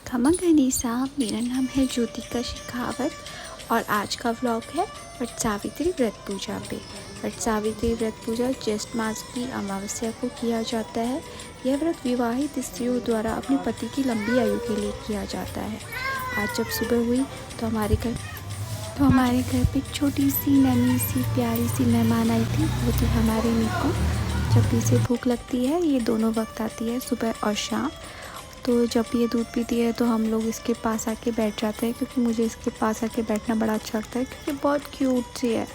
खमा गनीसा, मेरा नाम है ज्योतिका शेखावत और आज का व्लॉग है वट सावित्री व्रत पूजा पे। वट सावित्री व्रत पूजा ज्येष्ठ मास की अमावस्या को किया जाता है। यह व्रत विवाहित स्त्रियों द्वारा अपने पति की लंबी आयु के लिए किया जाता है। आज जब सुबह हुई तो हमारे घर पे एक छोटी सी नन्ही सी प्यारी सी मेहमान आई थी। वो थी हमारे नीकू। जब भी इसे भूख लगती है ये दोनों वक्त आती है, सुबह और शाम। तो जब ये दूध पीती है तो हम लोग इसके पास आके बैठ जाते हैं, क्योंकि मुझे इसके पास आके बैठना बड़ा अच्छा लगता है, क्योंकि बहुत क्यूट सी है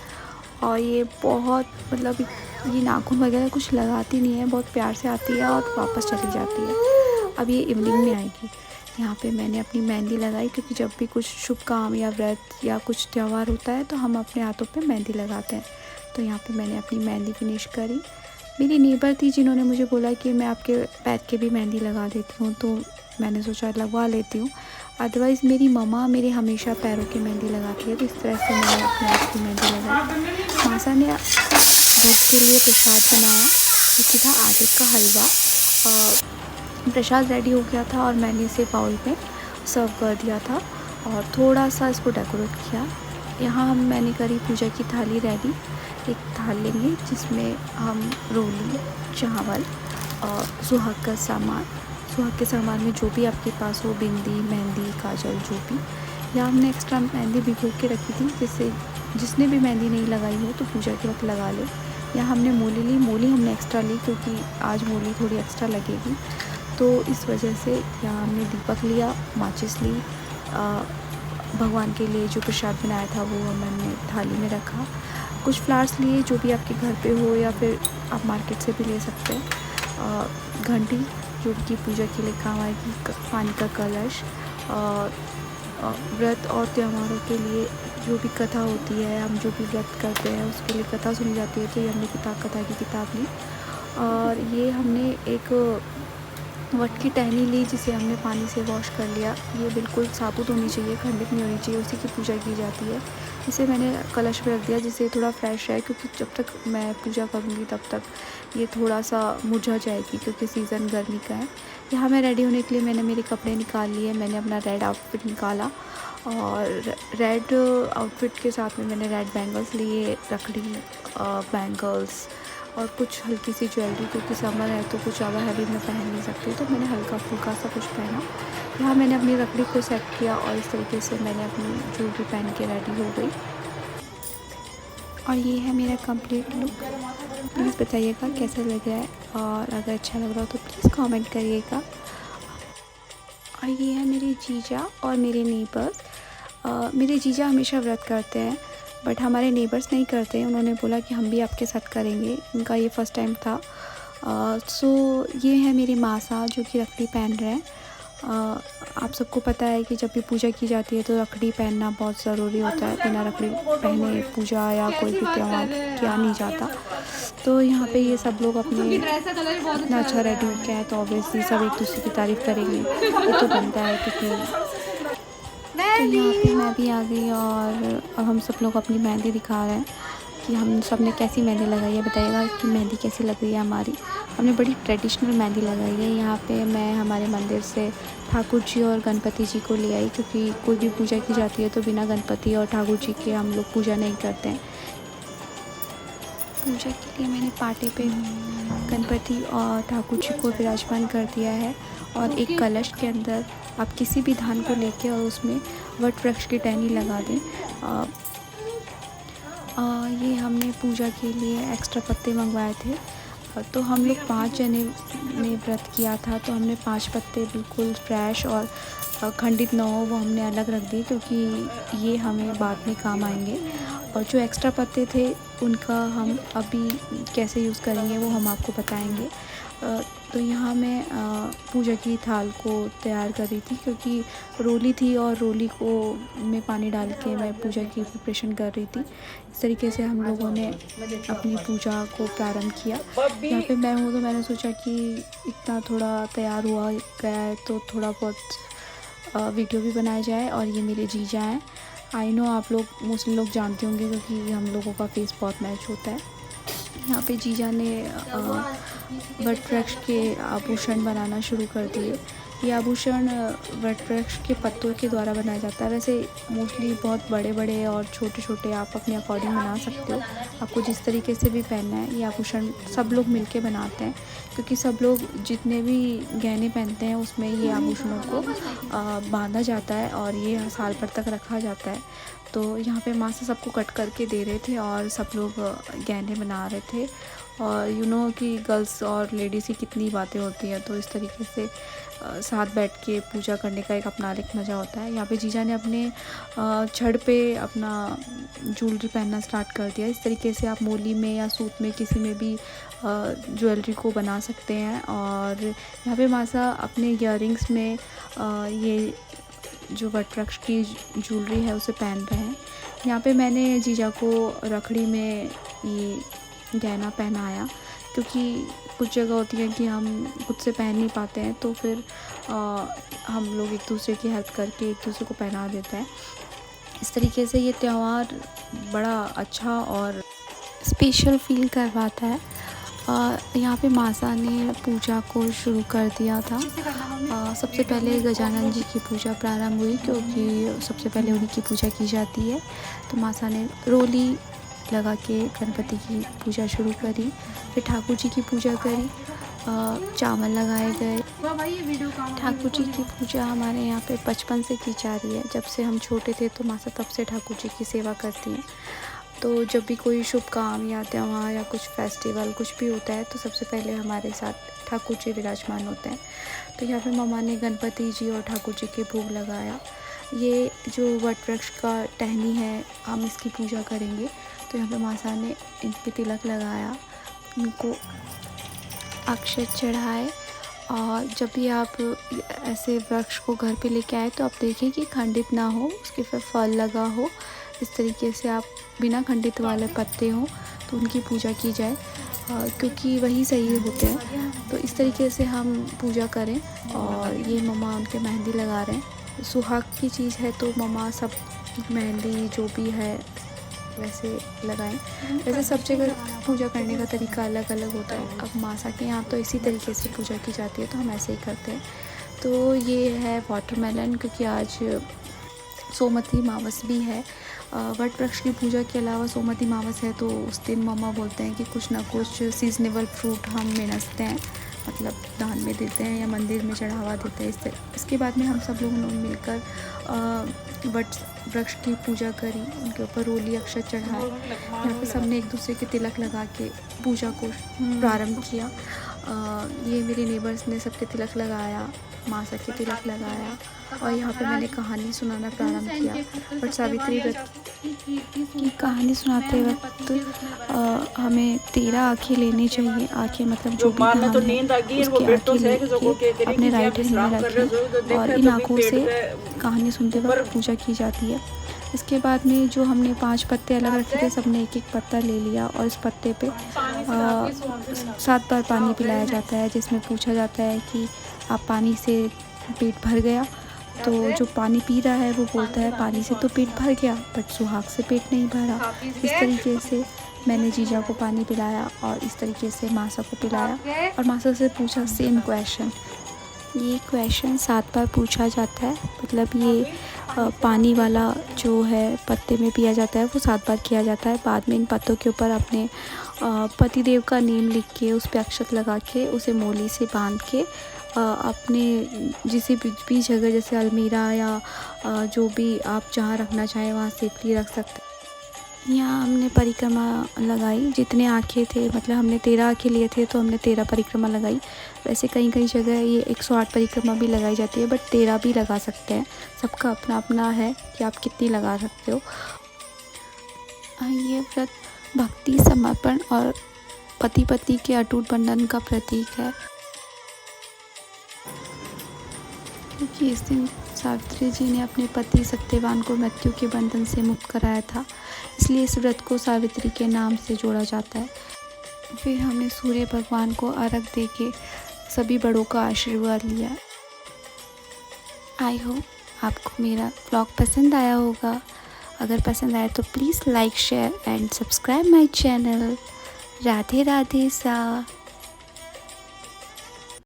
और ये बहुत मतलब ये नाखून वगैरह कुछ लगाती नहीं है, बहुत प्यार से आती है और वापस चली जाती है। अब ये इवनिंग में आएगी। यहाँ पे मैंने अपनी मेहंदी लगाई, क्योंकि जब भी कुछ शुभ काम या व्रत या कुछ त्यौहार होता है तो हम अपने हाथों पे मेहंदी लगाते हैं। तो यहाँ पे मैंने अपनी मेहंदी फिनिश करी। मेरी नेबर थी जिन्होंने मुझे बोला कि मैं आपके पैर के भी मेहंदी लगा देती हूँ, तो मैंने सोचा लगवा लेती हूँ। अदरवाइज़ मेरी मम्मा मेरे हमेशा पैरों की मेहंदी लगाती है, तो इस तरह से मैंने अपने आप की मेहंदी लगाई। मासा ने व्रत के लिए प्रसाद बनाया, जो कि था आटे का हलवा। प्रसाद रेडी हो गया था और मैंने इसे बाउल में सर्व कर दिया था और थोड़ा सा इसको डेकोरेट किया। यहाँ मैंने करी पूजा की थाली रेडी। एक थाल लेंगे जिसमें हम रोली, चावल और सुहाग का सामान, सुहाग के सामान में जो भी आपके पास हो, बिंदी, मेहंदी, काजल, जो भी। या हमने एक्स्ट्रा मेहंदी भिगो के रखी थी, जिससे जिसने भी मेहंदी नहीं लगाई हो तो पूजा के वक्त लगा ले। या हमने मूली ली, मूली हमने एक्स्ट्रा ली क्योंकि आज मूली थोड़ी एक्स्ट्रा लगेगी, तो इस वजह से। यहाँ हमने दीपक लिया, माचिस ली, भगवान के लिए जो प्रसाद बनाया था वो हमने थाली में रखा। कुछ फ्लावर्स लिए जो भी आपके घर पे हो, या फिर आप मार्केट से भी ले सकते हैं। घंटी जो कि पूजा के लिए काम आएगी, पानी का कलश, और व्रत और त्योहारों के लिए जो भी कथा होती है, हम जो भी व्रत करते हैं उसके लिए कथा सुनी जाती है, तो ये हमने कथा की किताब ली। और ये हमने एक वट की टहनी ली, जिसे हमने पानी से वॉश कर लिया। ये बिल्कुल साबुत होनी चाहिए, खंडित नहीं होनी चाहिए, उसी की पूजा की जाती है। इसे मैंने कलश में रख दिया जिससे थोड़ा फ्रेश है, क्योंकि जब तक मैं पूजा करूँगी तब तक ये थोड़ा सा मुरझा जाएगी, क्योंकि सीज़न गर्मी का है। यहाँ मैं रेडी होने के लिए मैंने मेरे कपड़े निकाल लिए। मैंने अपना रेड आउटफिट निकाला और रेड आउटफिट के साथ में मैंने रेड बैंगल्स लिए, रखड़ी, बैंगल्स और कुछ हल्की सी ज्वेलरी, क्योंकि समर है तो कुछ ज़्यादा हैवी मैं पहन नहीं सकती, तो मैंने हल्का फुल्का सा कुछ पहना। यहाँ मैंने अपनी रखड़ी को सेट किया और इस तरीके से मैंने अपनी ज्वेलरी पहन के रेडी हो गई। और ये है मेरा कंप्लीट लुक। प्लीज़ बताइएगा कैसा लग रहा है, और अगर अच्छा लग रहा हो तो प्लीज़ कमेंट करिएगा। और ये है मेरे जीजा और मेरे नेबर्स। मेरे जीजा हमेशा व्रत करते हैं, बट हमारे नेबर्स नहीं करते हैं। उन्होंने बोला कि हम भी आपके साथ करेंगे, इनका ये फ़र्स्ट टाइम था। सो ये है मेरे मासा जो कि रखड़ी पहन रहे हैं। आप सबको पता है कि जब भी पूजा की जाती है तो रखड़ी पहनना बहुत ज़रूरी होता है। बिना रखड़ी पहने पूजा या कोई भी त्यौहार किया नहीं जाता। तो यहाँ पे ये सब लोग अपने इतना अच्छा रेडी हो गया है, तो ऑब्वियसली सब एक दूसरे की तारीफ़ करेंगे, ये तो बनता है। क्योंकि तो यहाँ पे मैं भी आ गई और अब हम सब लोग अपनी मेहंदी दिखा रहे हैं कि हम सब ने कैसी मेहंदी लगाई है। बताइएगा कि मेहंदी कैसी लग रही है हमारी। हमने बड़ी ट्रेडिशनल मेहंदी लगाई है। यहाँ पे मैं हमारे मंदिर से ठाकुर जी और गणपति जी को ले आई, क्योंकि कोई भी पूजा की जाती है तो बिना गणपति और ठाकुर जी के हम लोग पूजा नहीं करते हैं। पूजा के लिए मैंने पाटे पे गणपति और ठाकुर जी को विराजमान कर दिया है, और एक कलश के अंदर आप किसी भी धान को लेके और उसमें वट वृक्ष की टहनी लगा दें। ये हमने पूजा के लिए एक्स्ट्रा पत्ते मंगवाए थे। तो हम लोग 5 जने ने व्रत किया था, तो हमने 5 पत्ते बिल्कुल फ्रेश और खंडित न हो वो हमने अलग रख दिए, क्योंकि ये हमें बाद में काम आएंगे। और जो एक्स्ट्रा पत्ते थे उनका हम अभी कैसे यूज़ करेंगे वो हम आपको बताएंगे। तो यहाँ मैं पूजा की थाल को तैयार कर रही थी, क्योंकि रोली थी और रोली को में पानी डाल के मैं पूजा की प्रिपरेशन कर रही थी। इस तरीके से हम लोगों ने अपनी पूजा को प्रारंभ किया। यहाँ पे मैं हूँ तो मैंने सोचा कि इतना थोड़ा तैयार हुआ गया है तो थोड़ा बहुत वीडियो भी बनाया जाए। और ये मेरे जीजा हैं। आई नो आप लोग मोस्टली लोग जानते होंगे, क्योंकि हम लोगों का फेस बहुत मैच होता है। यहाँ पे जीजा ने वट वृक्ष के आभूषण बनाना शुरू कर दिए। ये आभूषण वट वृक्ष के पत्तों के द्वारा बनाया जाता है। वैसे मोस्टली बहुत बड़े बड़े और छोटे छोटे आप अपने अकॉर्डिंग बना सकते हो, आपको जिस तरीके से भी पहनना है। ये आभूषण सब लोग मिलके बनाते हैं, क्योंकि सब लोग जितने भी गहने पहनते हैं उसमें ये आभूषणों को बांधा जाता है और ये साल भर तक रखा जाता है। तो यहाँ पे माँ से सबको कट करके दे रहे थे और सब लोग गहने बना रहे थे। और यू नो कि गर्ल्स और लेडीज़ की कितनी बातें होती हैं, तो इस तरीके से साथ बैठ के पूजा करने का एक अपना अलग मज़ा होता है। यहाँ पे जीजा ने अपने छड़ पे अपना ज्वेलरी पहनना स्टार्ट कर दिया। इस तरीके से आप मोली में या सूट में किसी में भी ज्वेलरी को बना सकते हैं। और यहाँ पे मासा अपने इयररिंग्स में ये जो वट वृक्ष की ज्वेलरी है उसे पहन रहे हैं। यहाँ पे मैंने जीजा को रखड़ी में ये गहना पहनाया, क्योंकि कुछ जगह होती है कि हम खुद से पहन नहीं पाते हैं, तो फिर हम लोग एक दूसरे की हेल्प करके एक दूसरे को पहना देते हैं। इस तरीके से ये त्यौहार बड़ा अच्छा और स्पेशल फील करवाता है। यहाँ पे मासा ने पूजा को शुरू कर दिया था। सबसे पहले गजानन जी की पूजा प्रारंभ हुई, क्योंकि सबसे पहले उन्हीं की पूजा की जाती है। तो मासा ने रोली लगा के गणपति की पूजा शुरू करी, फिर ठाकुर जी की पूजा करी, चावल लगाए गए। ठाकुर जी की पूजा हमारे यहाँ पे बचपन से की जा रही है। जब से हम छोटे थे तो मासा तब से ठाकुर जी की सेवा करती हैं। तो जब भी कोई शुभ काम या त्यौहार या कुछ फेस्टिवल कुछ भी होता है तो सबसे पहले हमारे साथ ठाकुर जी विराजमान होते हैं। तो यहाँ पे मम्मा ने गणपति जी और ठाकुर जी के भोग लगाया। ये जो वट वृक्ष का टहनी है, हम इसकी पूजा करेंगे। तो यहाँ पे मासा ने इन पे तिलक लगाया, इनको अक्षत चढ़ाए। और जब भी आप ऐसे वृक्ष को घर पे लेके आए तो आप देखें कि खंडित ना हो, उसके फिर फल लगा हो। इस तरीके से आप बिना खंडित वाले पत्ते हों तो उनकी पूजा की जाए, क्योंकि वही सही होते हैं। तो इस तरीके से हम पूजा करें। और ये मम्मा उनके मेहंदी लगा रहे हैं। सुहाग की चीज़ है तो मम्मा सब मेहंदी जो भी है वैसे लगाएं। वैसे सब जगह पूजा करने का तरीका अलग अलग होता है। अब मासा के यहाँ तो इसी तरीके से पूजा की जाती है, तो हम ऐसे ही करते हैं। तो ये है वाटरमेलन, क्योंकि आज सोमवती मावस भी है। वट वृक्ष की पूजा के अलावा सोमवती मावस है, तो उस दिन मम्मा बोलते हैं कि कुछ ना कुछ सीजनेबल फ्रूट हम मेनसते हैं, मतलब दान में देते हैं या मंदिर में चढ़ावा देते हैं। इसके बाद में हम सब लोगों ने मिलकर वट वृक्ष की पूजा करी, उनके ऊपर रोली अक्षत चढ़ाए। यहाँ पे सबने एक दूसरे के तिलक लगा के पूजा को प्रारंभ किया। ये मेरे नेबर्स ने सबके तिलक लगाया, मासा के तिलक लगाया। और यहाँ पे मैंने कहानी सुनाना प्रारंभ किया। बट सावित्री व्रत की कहानी सुनाते वक्त हमें 13 आँखें लेनी चाहिए। आँखें मतलब जो भी धाम है उसकी आँखें लेके अपने राइट हैंड में रखें और इन आँखों से कहानी सुनते वक्त पूजा की जाती है। इसके बाद में जो हमने 5 पत्ते अलग रखे थे, सबने एक एक पत्ता ले लिया और इस पत्ते पे 7 बार पानी पिलाया जाता है, जिसमें पूछा जाता है कि आप पानी से पेट भर गया। तो जो पानी पी रहा है वो बोलता है पानी से तो पेट भर गया, बट सुहाग से पेट नहीं भरा। इस तरीके से मैंने जीजा को पानी पिलाया और इस तरीके से मासा को पिलाया और मासा से पूछा सेम क्वेश्चन। ये क्वेश्चन 7 बार पूछा जाता है, मतलब ये पानी वाला जो है पत्ते में पिया जाता है वो 7 बार किया जाता है। बाद में इन पत्तों के ऊपर अपने पतिदेव का नेम लिख के उस पर अक्षत लगा के उसे मोली से बांध के अपने जिसे भी जगह जैसे अलमीरा या जो भी आप जहाँ रखना चाहें वहाँ सेफली रख सकते हैं। यहाँ हमने परिक्रमा लगाई, जितने आँखें थे, मतलब हमने 13 आँखें लिए थे तो हमने 13 परिक्रमा लगाई। वैसे कई कई जगह ये 108 परिक्रमा भी लगाई जाती है, बट 13 भी लगा सकते हैं। सबका अपना अपना है कि आप कितनी लगा सकते हो। ये व्रत भक्ति, समर्पण और पति पत्नी के अटूट बंधन का प्रतीक है, क्योंकि इस दिन सावित्री जी ने अपने पति सत्यवान को मृत्यु के बंधन से मुक्त कराया था, इसलिए इस व्रत को सावित्री के नाम से जोड़ा जाता है। फिर हमने सूर्य भगवान को अर्घ देके सभी बड़ों का आशीर्वाद लिया। आई होप आपको मेरा व्लॉग पसंद आया होगा। अगर पसंद आया तो please like, share and subscribe my channel. Radhe Radhe सा।